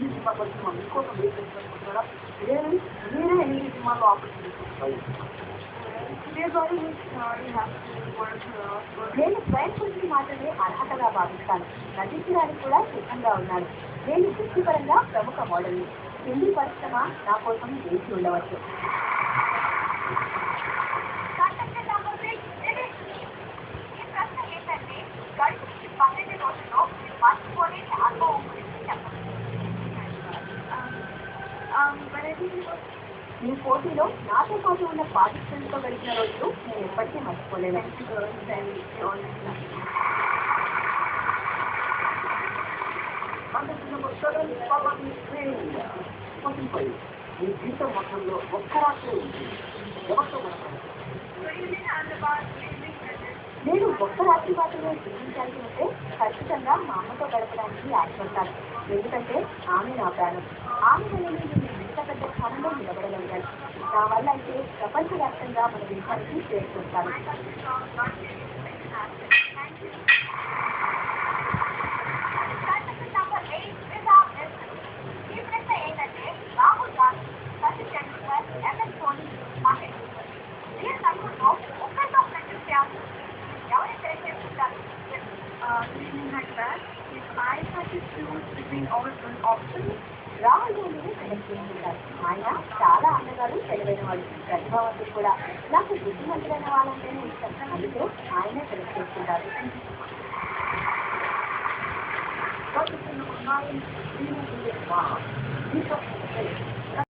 ఈ సినిమా కొంచెం మీకోసం వెయిట్ చేసుకుంటున్నారా? మీరే ఎన్ని సినిమాల్లో ఆపర్చునిటీ వస్తాయి? నేను స్వయం గురించి మాత్రమే అర్హతగా భావిస్తాను. నటించడానికి కూడా సిద్ధంగా ఉన్నాను. నేను వృత్తిపరంగా ప్రముఖ మోడల్ని. హిందీ పరిశ్రమ నా కోసం వేచి ఉండవచ్చు. ఈ పోటీలో నాతో పాటు ఉన్న పార్టిసిపెంట్స్తో గడిచిన రోజులు నేను ఎప్పటికీ మర్చిపోలేను. మీ జీవితం మొత్తంలో ఒక్క రాత్రి ఎవరితో నేను ఒక్క రాత్రి మాత్రమే జీవించాల్సి ఉంటే ఖచ్చితంగా మా అమ్మతో గడపడానికి ఆశపడతాను. ఎందుకంటే ఆమె నా ప్రాణం. ఆమె వల్ల నేను ఇంత పెద్ద స్థానంలో నిలబడగలిగాను. నా వల్ల అయితే ప్రపంచవ్యాప్తంగా మన దేశానికి చేరుకుంటాను. రాహుల్ గాంధీని సెలెక్ట్ చేసుకుంటారు. ఆయన చాలా అందగాడు, తెలివైన వాడు, ప్రతిభావంతుడు కూడా. నాకు బుద్ధిమంతులైన వాళ్ళంటేనే ఇష్టం. అందుకే ఆయనే సెలెక్ట్ చేసుకుంటారు.